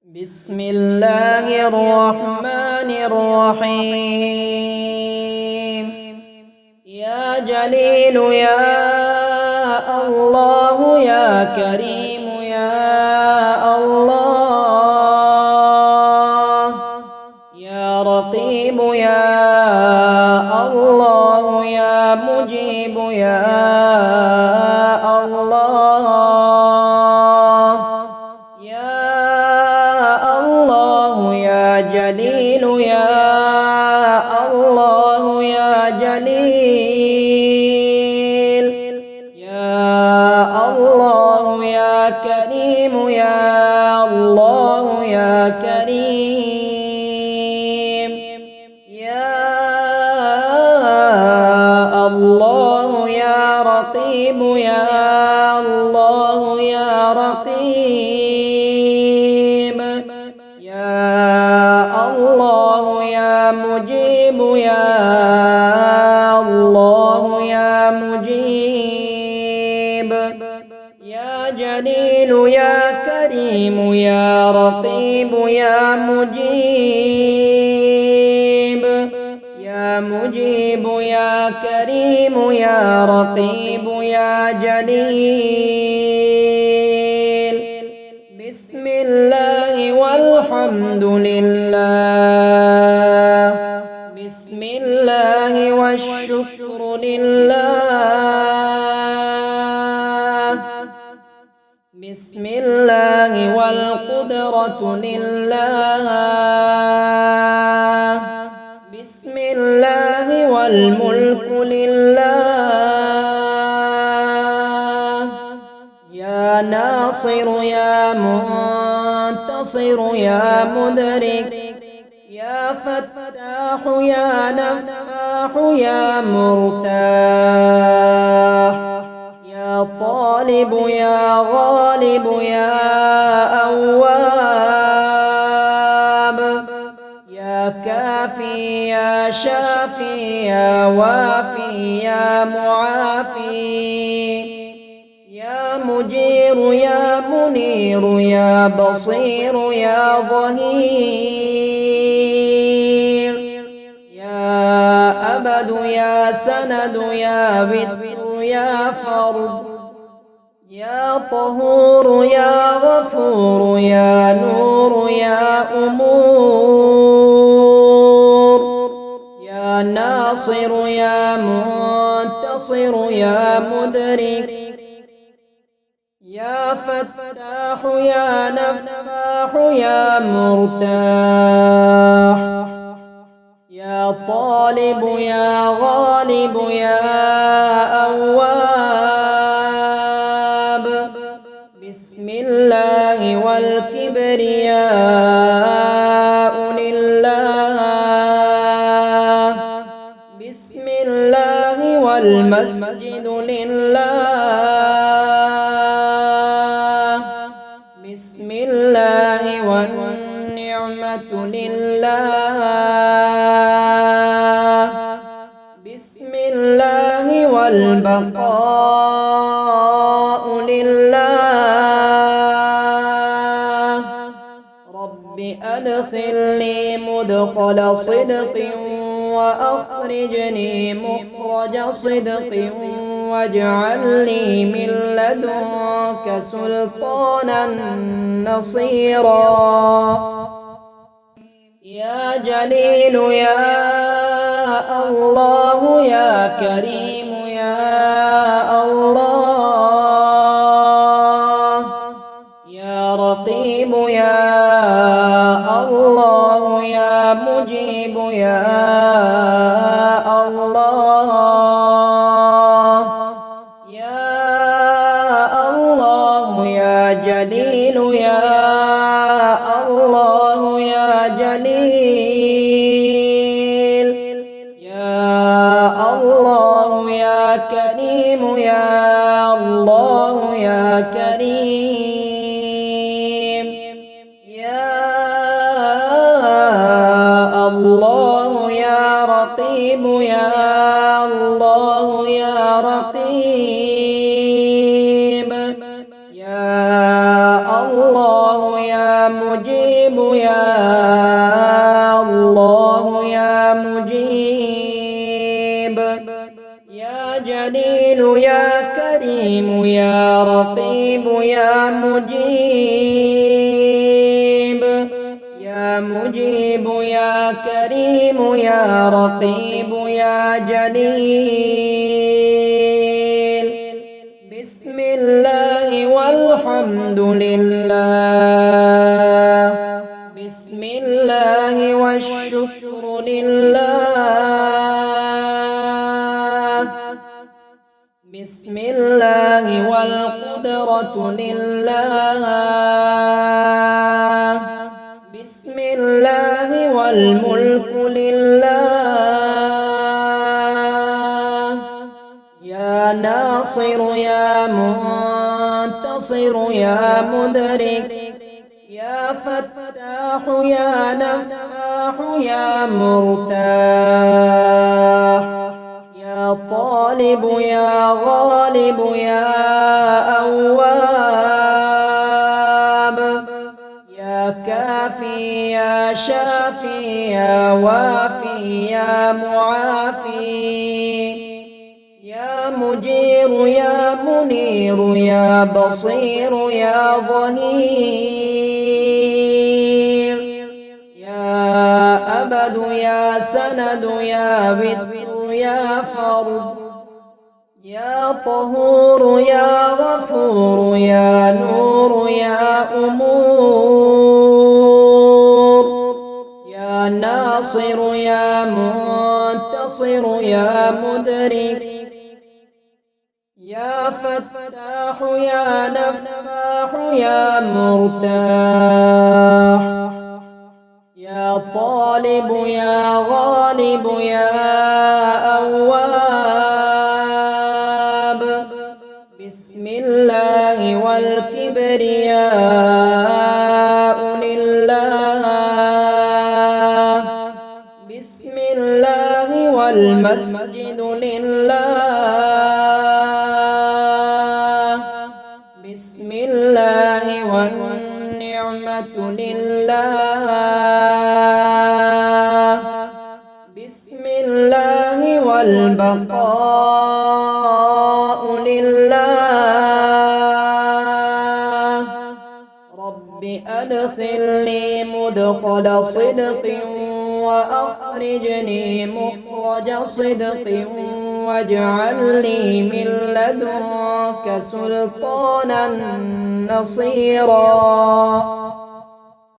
بسم الله الرحمن الرحيم. يا جليل يا الله يا كريم يا الله يا رقيب يا الله يا مجيب يا جليل يا الله يا جليل يا الله يا كريم يا الله يا كريم يا الله يا رقيب يا الله يا رقيب الله يا مجيب يا الله يا مجيب يا جليل يا كريم يا رقيب يا مجيب يا مجيب يا كريم يا رقيب يا جليل. بسم الله والحمد لله، بسم الله والشكر لله، بسم الله والقدرة لله، بسم الله والملك لله. يا ناصر يا منتصر يا مدرك يا فتاح يا نفاح يا مرتاح يا طالب يا غالب يا أواب يا كافي يا شافي يا وافي يا معافي يا مجير يا منير يا بصير يا ظهير يا أبد يا سند يا بتر يا فرد يا طهور يا غفور يا نور يا أمور يا ناصر يا منتصر يا مدرك يا فتاح يا نفاح يا مرتاح يا طالب يا غالب يا أواب. بسم الله والكبرياء لله، بسم الله والمسجد لله، بسم الله والنعمة لله، بسم الله والبقاء لله. رب أدخلني مدخل صدق وأخرجني مخرج صدق واجعل لي من لدنك سلطانا نصيرا. يا جليل يا الله يا كريم يا الله يا رقيب يا الله يا مجيب يا الله يا الله يا جليل يا الله يا جليل يا الله يا كريم يا الله يا كريم يا الله يا مجيب يا الله يا مجيب يا جليل يا كريم يا رقيب يا مجيب يا مجيب يا كريم يا رقيب يا جليل بسم الله والحمد لله بسم الله والشكر لله بسم الله والقدرة لله بسم الله والملك لله يا ناصر يا منتصر يا مدرك يا فتاح يا نفاح يا مرتاح يا طالب يا غالب يا أواب يا كافي يا شافي يا وافي يا معافي يا مجير يا منير يا بصير يا ظهير يا أبد يا سند يا وتر يا فرد يا طهور يا غفور يا نور يا أمور يا ناصر يا منتصر يا مدرك يا فتاح يا نفاح يا مرتاح يا طالب يا غالب يا أواب بسم الله والكبرياء لله بسم الله والمسجد لله بسم الله والنعمة لله بسم الله والبقاء لله رب أدخلني مدخل صدق وأخرجني مخرج صدق واجعل لي من لدنك سلطانا نصيرا